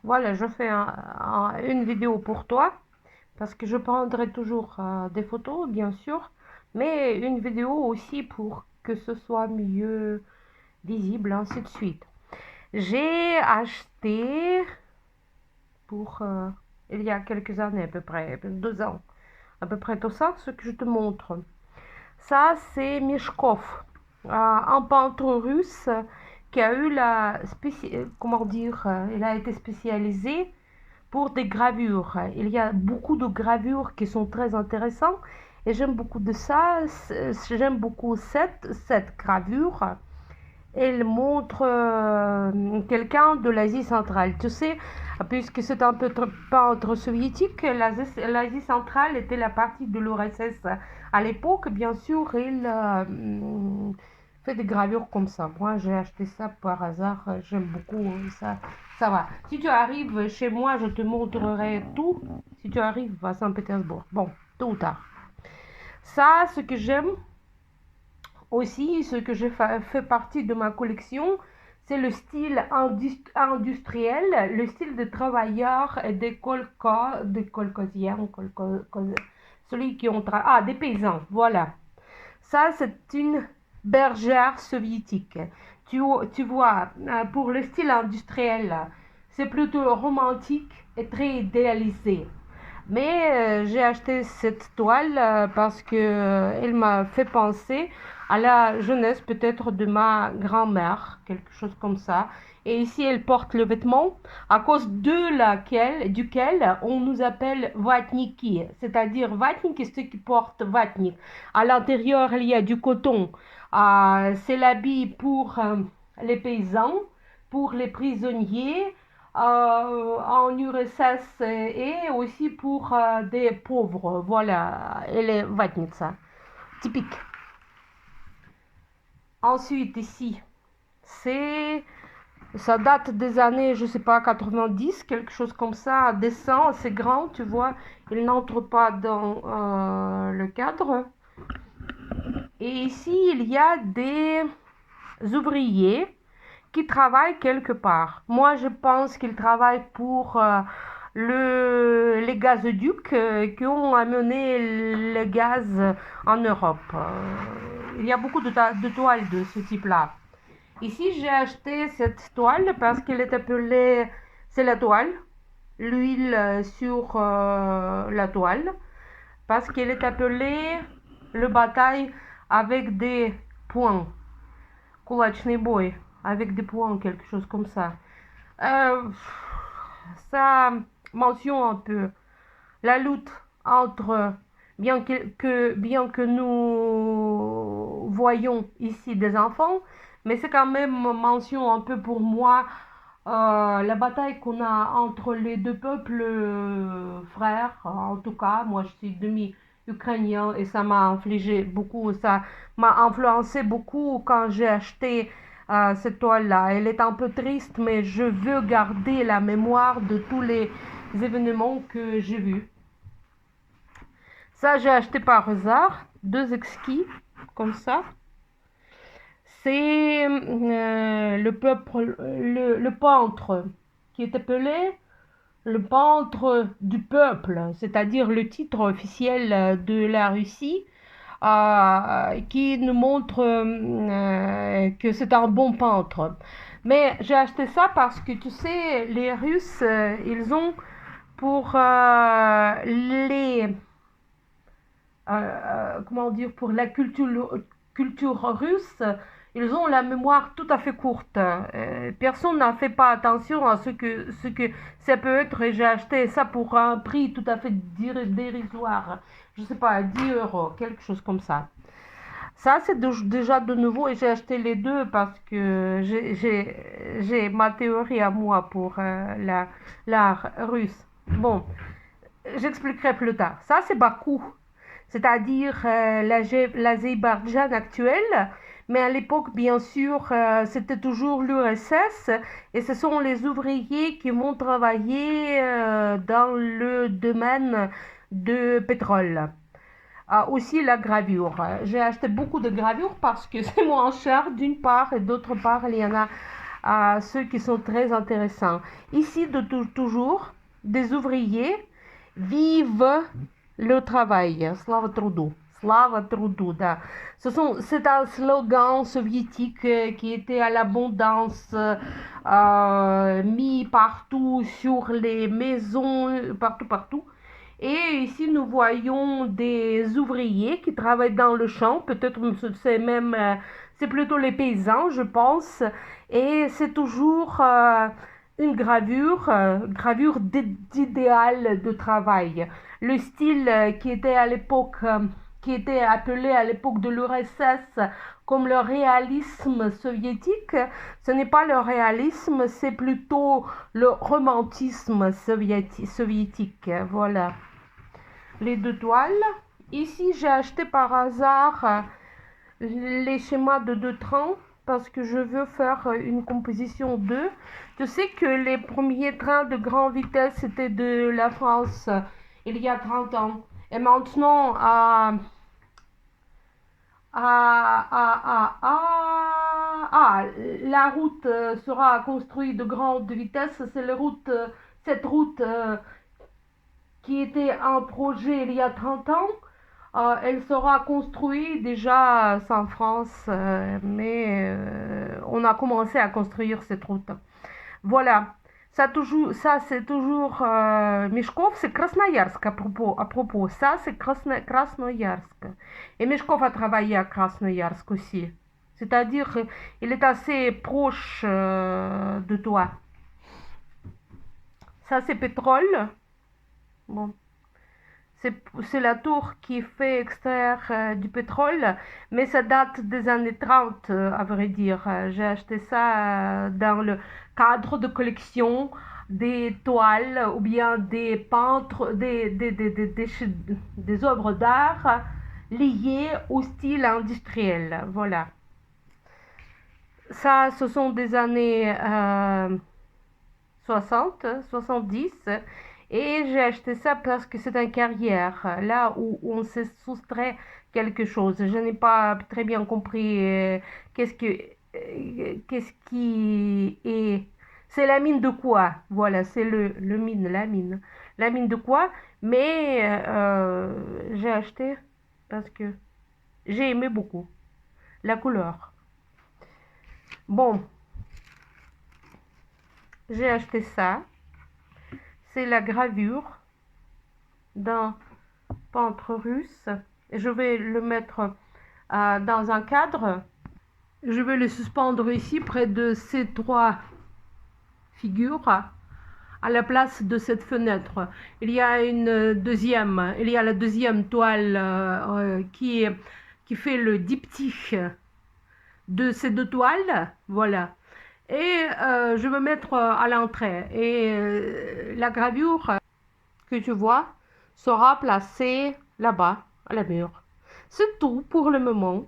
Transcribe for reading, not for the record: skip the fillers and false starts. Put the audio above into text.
Voilà, je fais une vidéo pour toi parce que je prendrai toujours des photos, bien sûr, mais une vidéo aussi pour que ce soit mieux visible, ainsi de suite. J'ai acheté pour il y a quelques années, à peu près 2 ans, à peu près tout ça, ce que je te montre. Ça, c'est Mishkov, un peintre russe qui a eu comment dire, il a été spécialisé pour des gravures. Il y a beaucoup de gravures qui sont très intéressantes et j'aime beaucoup de ça. J'aime beaucoup cette gravure. Elle montre quelqu'un de l'Asie centrale. Tu sais, puisque c'est un peu peintre soviétique, l'Asie centrale était la partie de l'URSS. À l'époque, bien sûr, il fait des gravures comme ça. Moi, j'ai acheté ça par hasard. J'aime beaucoup ça. Ça va. Si tu arrives chez moi, je te montrerai tout. Si tu arrives à Saint-Pétersbourg. Bon, tôt ou tard. Ça, ce que j'aime, aussi, ce que je fait partie de ma collection, c'est le style industriel, le style de travailleurs et des colcosiens, celui qui ont des paysans, voilà. Ça, c'est une bergère soviétique. Tu vois, pour le style industriel, c'est plutôt romantique et très idéalisé. Mais j'ai acheté cette toile parce que elle m'a fait penser à la jeunesse peut-être de ma grand-mère, quelque chose comme ça. Et ici, elle porte le vêtement à cause duquel on nous appelle vatniki, c'est-à-dire vatnik est ceux qui portent vatnik. À l'intérieur, il y a du coton. C'est l'habit pour les paysans, pour les prisonniers, en URSS et aussi pour des pauvres. Voilà, et les vatnitsa, typique. Ensuite, ici, ça date des années, je sais pas, 90, quelque chose comme ça, descend, c'est grand, tu vois, il n'entre pas dans le cadre. Et ici, il y a des ouvriers qui travaillent quelque part. Moi, je pense qu'ils travaillent pour les gazoducs qui ont amené le gaz en Europe. Il y a beaucoup de toiles de ce type-là. Ici, j'ai acheté cette toile parce qu'elle est appelée, c'est la toile, l'huile sur la toile, parce qu'elle est appelée le bataille avec des points, кулачный бой, avec des points, quelque chose comme ça. Euh, Ça mentionne un peu la lutte entre, bien que nous voyons ici des enfants, mais c'est quand même mention un peu pour moi la bataille qu'on a entre les deux peuples frères. En tout cas, moi je suis demi-ukrainien et ça m'a infligé beaucoup, ça m'a influencé beaucoup quand j'ai acheté cette toile-là. Elle est un peu triste, mais je veux garder la mémoire de tous les événements que j'ai vus. Ça, j'ai acheté par hasard, deux exquis, comme ça. C'est le peintre qui est appelé le peintre du peuple, c'est-à-dire le titre officiel de la Russie, qui nous montre que c'est un bon peintre. Mais j'ai acheté ça parce que tu sais, les Russes, ils ont pour comment dire, pour la culture russe, ils ont la mémoire tout à fait courte. Personne n'a fait pas attention à ce que ça peut être et j'ai acheté ça pour un prix tout à fait dérisoire. Je sais pas, 10 euros, quelque chose comme ça. Ça, c'est déjà de nouveau et j'ai acheté les deux parce que j'ai ma théorie à moi pour l'art russe. Bon, j'expliquerai plus tard. Ça, c'est Bakou, c'est-à-dire l'Azerbaïdjan actuel. Mais à l'époque, bien sûr, c'était toujours l'URSS et ce sont les ouvriers qui vont travailler dans le domaine de pétrole. Aussi la gravure. J'ai acheté beaucoup de gravures parce que c'est moins cher d'une part et d'autre part, il y en a ceux qui sont très intéressants. Ici, toujours, des ouvriers vivent le travail. Slava trudu. Slava trudu, да. C'est un slogan soviétique qui était à l'abondance mis partout sur les maisons, partout. Et ici, nous voyons des ouvriers qui travaillent dans le champ. Peut-être c'est plutôt les paysans, je pense. Et c'est toujours une gravure d'idéal de travail. Le style qui était à l'époque, qui était appelé à l'époque de l'URSS comme le réalisme soviétique, ce n'est pas le réalisme, c'est plutôt le romantisme soviétique. Voilà. Les deux toiles. Ici, j'ai acheté par hasard les schémas de deux trains parce que je veux faire une composition d'eux. Je sais que les premiers trains de grande vitesse étaient de la France il y a 30 ans. Et maintenant, la route sera construite de grande vitesse. C'est cette route qui était un projet il y a 30 ans. Elle sera construite déjà en France, mais on a commencé à construire cette route. Voilà. Ça c'est toujours Meshkov, c'est Krasnoyarsk à propos. Ça, c'est Krasnoyarsk. Et Meshkov a travaillé à Krasnoyarsk aussi. C'est-à-dire, il est assez proche de toi. Ça, c'est pétrole. Bon. C'est la tour qui fait extraire du pétrole, mais ça date des années 30, à vrai dire. J'ai acheté ça dans le cadre de collection des toiles ou bien des peintres, des œuvres d'art liées au style industriel. Voilà. Ça, ce sont des années 60, 70. Et j'ai acheté ça parce que c'est une carrière, là où on se soustrait quelque chose. Je n'ai pas très bien compris qu'est-ce qui est... C'est la mine de quoi? Voilà, c'est la mine. La mine de quoi? Mais j'ai acheté parce que j'ai aimé beaucoup la couleur. Bon, j'ai acheté ça. C'est la gravure d'un peintre russe. Je vais le mettre dans un cadre. Je vais le suspendre ici près de ces trois figures à la place de cette fenêtre. Il y a la deuxième toile qui fait le diptyque de ces deux toiles. Voilà. Et je vais mettre à l'entrée. Et la gravure que tu vois sera placée là-bas, à la mur. C'est tout pour le moment.